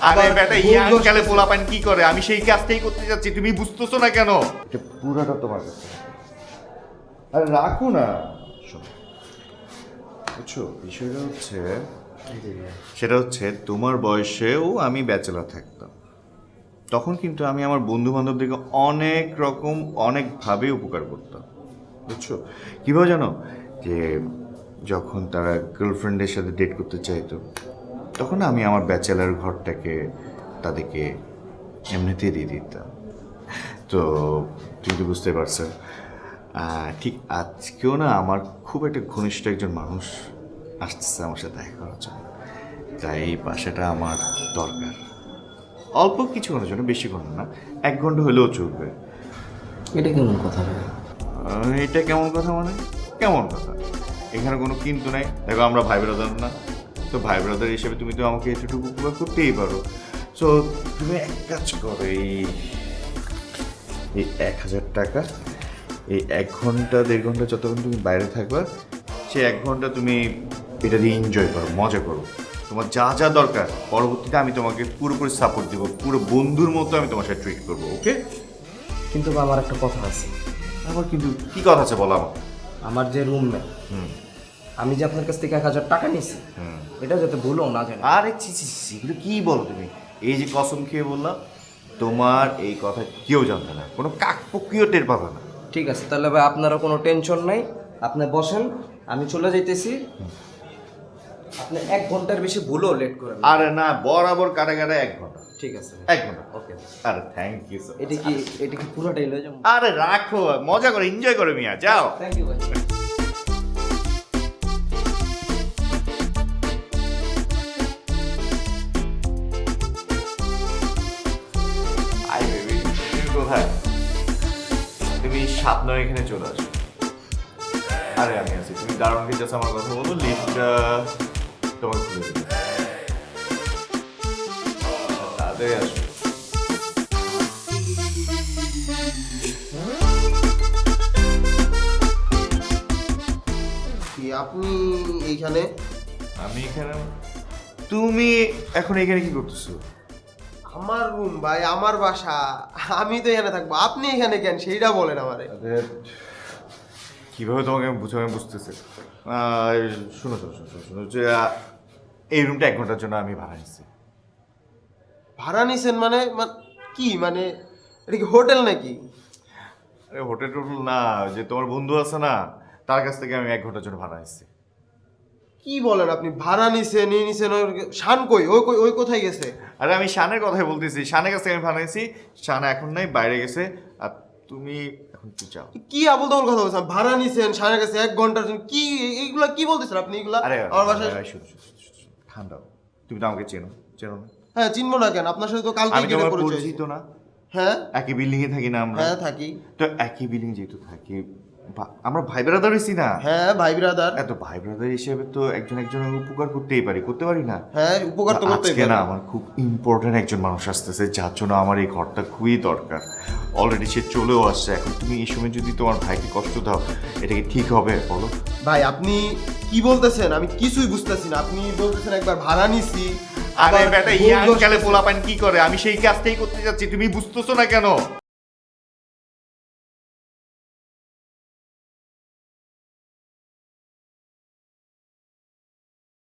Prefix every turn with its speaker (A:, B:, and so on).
A: আরে বেটা ইয়াং কালে পোলাপান কি করে আমি সেই কাজটাই করতে যাচ্ছি তুমি বুঝতেছো না কেন এটা পুরোটা তোমার কাছে আরে রাখো না বুঝছো বিষয়টা হচ্ছে সেটা হচ্ছে তোমার বয়সেও আমি ব্যাচেলর থাকতাম তখন কিন্তু আমি আমার বন্ধু বান্ধবদেরকে অনেক রকম অনেকভাবে উপকার করতাম বুঝছো কীভাবে জানো যে যখন তারা গার্লফ্রেন্ডের সাথে ডেট করতে চাইতো তখন আমি আমার ব্যাচেলার ঘরটাকে তাদেরকে এমনিতেই দিয়ে দিতাম তো তুমি তো বুঝতে পারছো ঠিক আজকেও না আমার খুব একটা ঘনিষ্ঠ একজন মানুষ আসতেছে আমার সাথে দেখা করার জন্য তাই এই বাসাটা আমার দরকার অল্প কিছুক্ষণের জন্য বেশিক্ষণ না 1 ঘন্টা হলেও চলবে
B: এটা কেমন কথা ভাই?
A: এটা কেমন কথা মানে কেমন কথা এখানে কোনো কিন্তু নাই দেখো আমরা ভাই ব্রাদার না তো ভাই ব্রাদার হিসেবে তুমি তো আমাকে এতটুকু উপকার করতেই পারো সো তুমি এক কাজ করো এই 1000 টাকা এই 1 ঘন্টা 1.5 ঘন্টা যতক্ষণ তুমি বাইরে থাকবা সে 1 ঘন্টা তুমি এটা দিয়ে এনজয় করো মজা করো তোমার যা যা দরকার পরবর্তীতে আমি তোমাকে পুরোপুরি সাপোর্ট দিব পুরো বন্ধুর মতো আমি তোমার সাথে ট্রিট করবো ওকে
B: কিন্তু আমার একটা কথা আছে।
A: আমার কিন্তু কি কথা আছে বলো আমার
B: আমার যে রুমমেট আমি যে আপনার কাছ থেকে 1000 টাকা নিয়েছি এটা যাতে ভুলও না জানে।
A: আরে ছি ছি ছি, এগুলো কি বলো তুমি এই যে কসম খেয়ে বললাম তোমার এই কথা কেউ জানতে না কোনো কাকপক্ষীয় টের পাবে না
B: ঠিক আছে তাহলে ভাই আপনারও কোনো টেনশন নাই আপনি বসেন আমি চলে যাইতেছি আপনি 1 ঘন্টার বেশি ভুলও লেট করেন না।
A: আরে না বরাবর কাটা কাটা 1 ঘন্টা
B: ঠিক আছে
A: 1 ঘন্টা
B: ওকে
A: আরে থ্যাংক ইউ
B: এটা কি পুরোটাই লয়ে যাবো?
A: আরে রাখো মজা করে এনজয় করে মিয়া যাও
B: থ্যাংক ইউ ভাই।
A: আই বেবি তুমি কোথায় তুমি 7 এখানে চলে আসো আরে আমি আছি তুমি দারুণ কিছু আছে আমার কথা বলো লিফটটা তোমাকে খুলে দেবো তাড়াতাড়ি আসো
C: কি আপনি এইখানে?
A: আমি এখানে তুমি এখন এখানে কি করতেছো
C: আমার রুম ভাই, আমার বাসা, আমি তো এখানে থাকবো, আপনি এখানে কেন সেইটা বলেন আমারে।
A: কিভাবে তোমাকে আমি বুঝাবো আমি বুঝতেছি শোনো শোনো শোনো শোনো, শোনো যে এই রুমটা 1 ঘন্টার জন্য আমি ভাড়া নিচ্ছি
C: ভাড়া নিছেন মানে কি মানে এটা কি হোটেল নাকি?
A: আরে হোটেল টোটেল না যে তোমার বন্ধু আছে না তার কাছ থেকে আমি 1 ঘন্টার জন্য ভাড়া নিচ্ছি
C: কি বলেন আপনি? ভাড়া নিছেন নিয়ে নিছেন, শান কই? ওই কোথায় গেছে?
A: আরে আমি শানের কথাই বলতেছি শানের কাছ থেকে আমি ভাড়া নিচ্ছি শান এখন নাই বাইরে গেছে আর তুমি এখন কি চাও
C: কি আবল তাবল কথা বলছেন? ভাড়া নিছেন শানের কাছে 1 ঘন্টার জন্য, কি এইগুলা কি বলতেছেন আপনি এগুলা?
A: আরে
C: আমার বাসায়
A: শুনো ঠান্ডা তুমি তো আমাকে চেনো চেনো না
C: হ্যাঁ চিনবো না কেন? আপনার সাথে তো কালকে
A: আমি
C: গেলে
A: তোমার
C: পরিচয়।
A: পরিচিত না
C: হ্যাঁ
A: একই বিল্ডিং এ থাকি না আমরা
C: হ্যাঁ থাকি।
A: তো একই বিল্ডিং যেহেতু থাকি আমরা ভাই ব্রাদার হইছি না
C: হ্যাঁ ভাই ব্রাদার।
A: এত ভাই ব্রাদার হিসেবে তো একজন একজনের উপকার করতেই পারি করতে পারি না
C: হ্যাঁ উপকার তো করতেই
A: আজকে না
C: পারি।
A: আমার খুব ইম্পর্টেন্ট একজন মানুষ আসতেছে যার জন্য আমার এই ঘরটা খুবই দরকার অলরেডি সে চলেও আসছে এখন তুমি এই সময় যদি তোমার ভাইকে কষ্ট দাও এটা কি ঠিক হবে বলো
C: ভাই আপনি কি বলতেছেন? আমি কিছুই বুঝতেছি না। আপনি বলতেছেন একবার ভাড়া নিছি,
A: আরে
C: আবার
A: বেটা
C: ভুল
A: ইয়াং
C: দোষ
A: কালে
C: করছি।
A: পোলাপান কি করে আমি সেই কাজটাই করতে যাচ্ছি তুমি বুঝতেছো না কেন